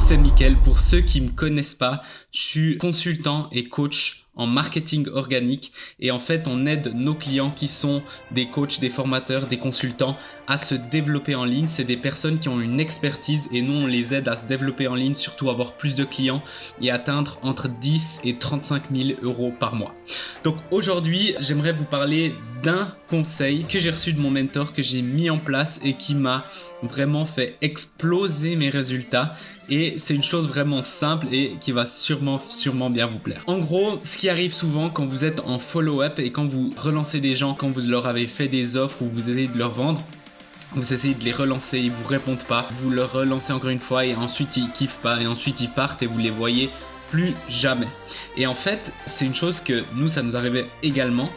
c'est Mickaël. Pour ceux qui me connaissent pas, je suis consultant et coach en marketing organique et en fait on aide nos clients qui sont des coachs, des formateurs, des consultants à se développer en ligne. C'est des personnes qui ont une expertise et nous on les aide à se développer en ligne, surtout avoir plus de clients et atteindre entre 10 et 35 000 euros par mois. Donc aujourd'hui j'aimerais vous parler d'un conseil que j'ai reçu de mon mentor, que j'ai mis en place et qui m'a vraiment fait exploser mes résultats. Et c'est une chose vraiment simple et qui va sûrement bien vous plaire. En gros, ce qui arrive souvent quand vous êtes en follow-up et quand vous relancez des gens, quand vous leur avez fait des offres ou vous essayez de leur vendre, vous essayez de les relancer, ils vous répondent pas, vous leur relancez encore une fois et ensuite ils kiffent pas et ensuite ils partent et vous les voyez plus jamais. Et en fait, c'est une chose que nous, ça nous arrivait également.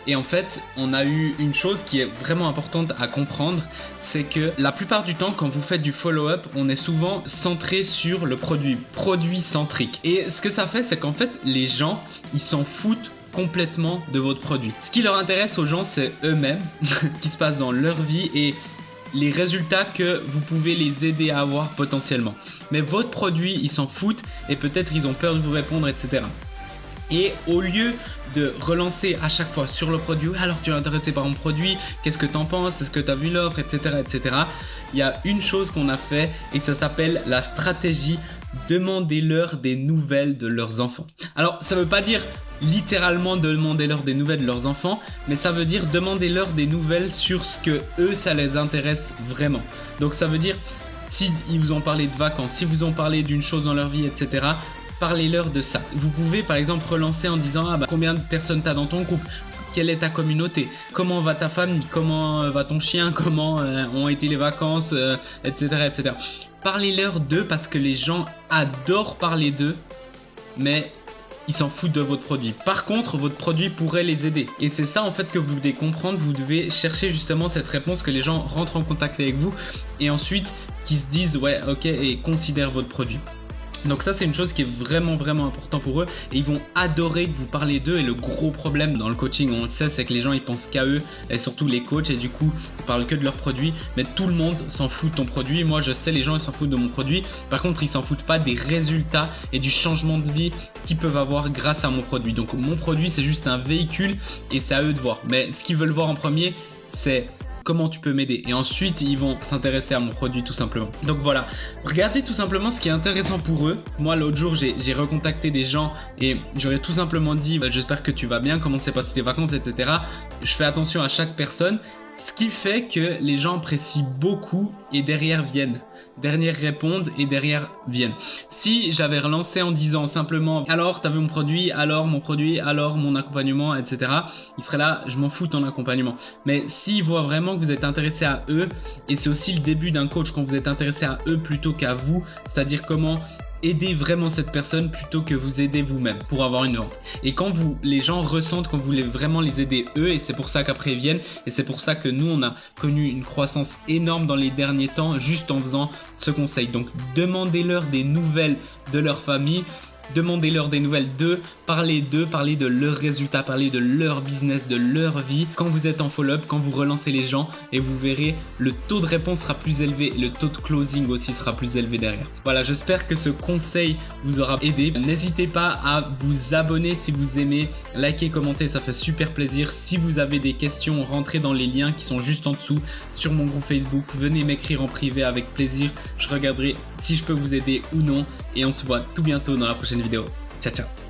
Et en fait, on a eu une chose qui est vraiment importante à comprendre, c'est que la plupart du temps, quand vous faites du follow-up, on est souvent centré sur le produit centrique. Et ce que ça fait, c'est qu'en fait, les gens, ils s'en foutent complètement de votre produit. Ce qui leur intéresse aux gens, c'est eux-mêmes, ce qui se passe dans leur vie et les résultats que vous pouvez les aider à avoir potentiellement. Mais votre produit, ils s'en foutent et peut-être ils ont peur de vous répondre, etc. Et au lieu de relancer à chaque fois sur le produit, alors tu es intéressé par mon produit, qu'est-ce que t'en penses, est-ce que tu as vu l'offre, etc., etc. Il y a une chose qu'on a fait et ça s'appelle la stratégie demandez-leur des nouvelles de leurs enfants. Alors ça veut pas dire littéralement demandez-leur des nouvelles de leurs enfants, mais ça veut dire demandez-leur des nouvelles sur ce que eux ça les intéresse vraiment. Donc ça veut dire si ils vous ont parlé de vacances, si vous ont parlé d'une chose dans leur vie, etc., parlez-leur de ça. Vous pouvez par exemple relancer en disant combien de personnes t'as dans ton couple, quelle est ta communauté, comment va ta famille, comment va ton chien, comment ont été les vacances, etc., etc. Parlez-leur d'eux parce que les gens adorent parler d'eux, mais ils s'en foutent de votre produit. Par contre, votre produit pourrait les aider. Et c'est ça en fait que vous devez comprendre. Vous devez chercher justement cette réponse, que les gens rentrent en contact avec vous et ensuite qu'ils se disent ouais ok et considèrent votre produit. Donc ça c'est une chose qui est vraiment important pour eux et ils vont adorer que vous parlez d'eux. Et le gros problème dans le coaching, on le sait, c'est que les gens ils pensent qu'à eux et surtout les coachs et du coup ils parlent que de leur produit, mais tout le monde s'en fout de ton produit. Moi je sais, les gens ils s'en foutent de mon produit, par contre ils s'en foutent pas des résultats et du changement de vie qu'ils peuvent avoir grâce à mon produit. Donc mon produit c'est juste un véhicule et c'est à eux de voir, mais ce qu'ils veulent voir en premier c'est comment tu peux m'aider et ensuite ils vont s'intéresser à mon produit tout simplement. Donc voilà, regardez tout simplement ce qui est intéressant pour eux. Moi l'autre jour j'ai recontacté des gens et j'aurais tout simplement dit j'espère que tu vas bien, comment s'est passé tes vacances, etc. Je fais attention à chaque personne, ce qui fait que les gens apprécient beaucoup et derrière répondent et derrière viennent. Si j'avais relancé en disant simplement alors t'as vu mon produit, alors mon produit, alors mon accompagnement, etc., il serait là, je m'en fous de ton accompagnement. Mais s'ils voient vraiment que vous êtes intéressé à eux, et c'est aussi le début d'un coach quand vous êtes intéressé à eux plutôt qu'à vous, c'est-à-dire comment aider vraiment cette personne plutôt que vous aider vous-même pour avoir une vente. Et quand les gens ressentent quand vous voulez vraiment les aider eux, et c'est pour ça qu'après ils viennent, et c'est pour ça que nous on a connu une croissance énorme dans les derniers temps juste en faisant ce conseil. Donc demandez-leur des nouvelles de leur famille, demandez-leur des nouvelles d'eux, parlez de leurs résultats, parlez de leur business, de leur vie. Quand vous êtes en follow-up, quand vous relancez les gens, et vous verrez, le taux de réponse sera plus élevé et le taux de closing aussi sera plus élevé derrière. Voilà, j'espère que ce conseil vous aura aidé. N'hésitez pas à vous abonner si vous aimez, liker, commenter, ça fait super plaisir. Si vous avez des questions, rentrez dans les liens qui sont juste en dessous sur mon groupe Facebook. Venez m'écrire en privé avec plaisir. Je regarderai si je peux vous aider ou non. Et on se voit tout bientôt dans la prochaine vidéo. Ciao ciao.